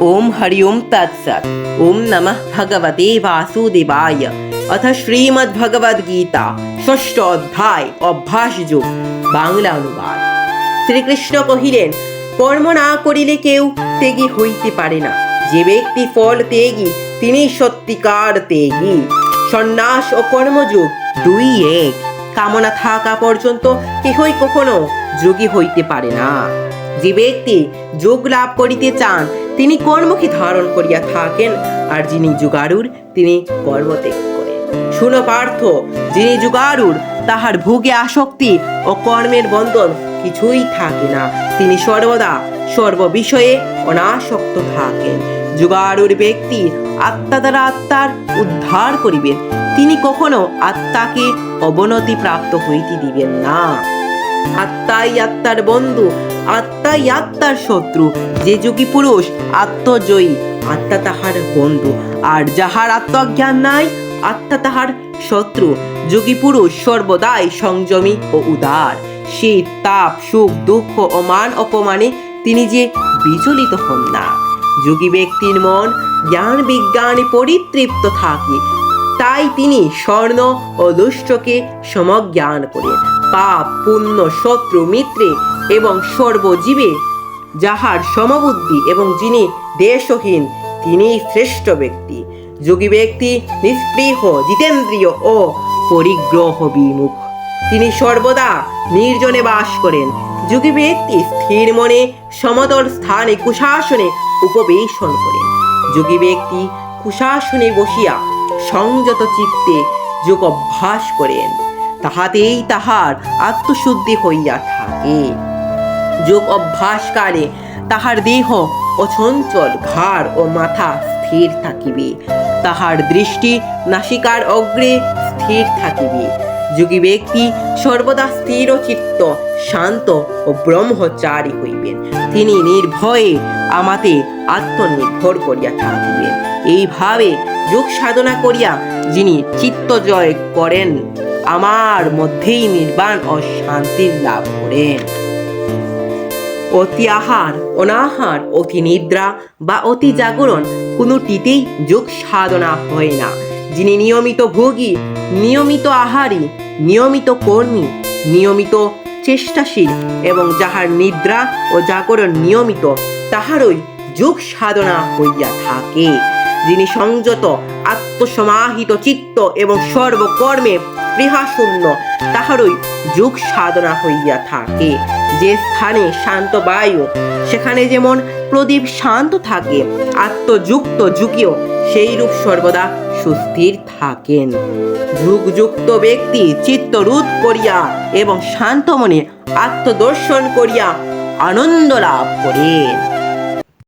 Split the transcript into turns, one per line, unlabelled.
ओम हरि ओम तत्सत। ओम नमः भगवते वासुदेवाय। अथ श्रीमद् भगवद गीता षष्ठ অধ্যায় অভ্যাস যোগ বাংলা অনুবাদ। শ্রীকৃষ্ণ কহিলেন, কর্ম না করিলে কেউ ত্যাগী হইতে পারে না। যে ব্যক্তি ফল ত্যাগী তিনি সত্যিকার ত্যাগী। সন্ন্যাস ও কর্মযোগ দুই এক। কামনা থাকা পর্যন্ত কেহই কখনো যোগী হইতে পারে না। যে ব্যক্তি যোগ লাভ করিতে চান তিনি কর্মকে ধারণ করিয়া থাকেন, আর যিনি যুগারুর তিনি কর্মত্যাগ করেন। শুনো পার্থ, যিনি যুগারুর তাহার ভোগে আসক্তি ও কর্মের বন্ধন কিছুই থাকে না। তিনি সর্বদা সর্ববিষয়ে অনাসক্ত থাকেন। যুগারুর ব্যক্তি আত্মা দ্বারা আত্মার উদ্ধার করিবেন। তিনি কখনো আত্মাকে অবনতি প্রাপ্ত হইতে দিবেন না। আত্মাই আত্মার বন্ধু, আত্মাই আত্মার শত্রু। যে যোগী পুরুষ আত্মজয়ী, আত্মা তাহার বন্ধু, আর যাহার আত্মজ্ঞান নাই আত্মা তাহার শত্রু। যোগী পুরুষ সর্বদাই সংযমী ও উদার। শীত তাপ সুখ দুঃখ ও মান অপমানে তিনি যে বিচলিত হন না। যোগী ব্যক্তির মন জ্ঞান বিজ্ঞানে পরিতৃপ্ত থাকে, তাই তিনি স্বর্ণ ও দুষ্টকে সমজ্ঞান করেন। পাপ পুণ্য শত্রু মিত্রে এবং সর্বজীবে যাহার সমবুদ্ধি এবং যিনি দেশহীন তিনি শ্রেষ্ঠ ব্যক্তি। যোগী ব্যক্তি নিষ্পৃহ, জিতেন্দ্রিয় ও পরিগ্রহ বিমুখ। তিনি সর্বদা নির্জনে বাস করেন। যোগী ব্যক্তি স্থির মনে সমতল স্থানে কুশাসনে উপবেশন করেন। যোগী ব্যক্তি কুশাসনে বসিয়া সংযত চিত্তে যোগ অভ্যাস করেন, তাহাতেই তাহার আত্মশুদ্ধি হইয়া থাকে। যোগ অভ্যাসকালে তাহার দেহ অচঞ্চল, ঘাড় ও মাথা স্থির থাকিবে। তাহার দৃষ্টি নাসিকার অগ্রে স্থির থাকিবে। যোগী ব্যক্তি সর্বদা স্থির চিত্ত, শান্ত ও ব্রহ্মচারী হইবেন। তিনি নির্ভয়ে আমাতে আত্মনির্ভর করিয়া থাকিবেন। এইভাবে যোগ সাধনা করিয়া যিনি চিত্ত জয় করেন, আমার মধ্যেই নির্বাণ ও শান্তির লাভ করেন। অতি আহার, অনাহার, অতি নিদ্রা বা অতি জাগরণ কোনোটিতেই যোগ সাধনা হয় না। যিনি নিয়মিত ভোগী, নিয়মিত আহারী, নিয়মিত কর্মী, নিয়মিত চেষ্টাশীল এবং যাহার নিদ্রা ও জাগরণ নিয়মিত, তাহারই যোগ সাধনা হইয়া থাকে। যিনি সংযত, আত্মসমাহিত চিত্ত এবং সর্বকর্মে স্পৃহাশূন্য, তাহারই যোগ সাধনা হইয়া থাকে। যে স্থানে শান্ত বায়ু, সেখানে যেমন প্রদীপ শান্ত থাকে, আত্মযুক্ত যোগীও সেই রূপ সর্বদা সুস্থির থাকেন। যোগযুক্ত ব্যক্তি চিত্তরোধ করিয়া এবং শান্ত মনে আত্মদর্শন করিয়া আনন্দ লাভ করেন।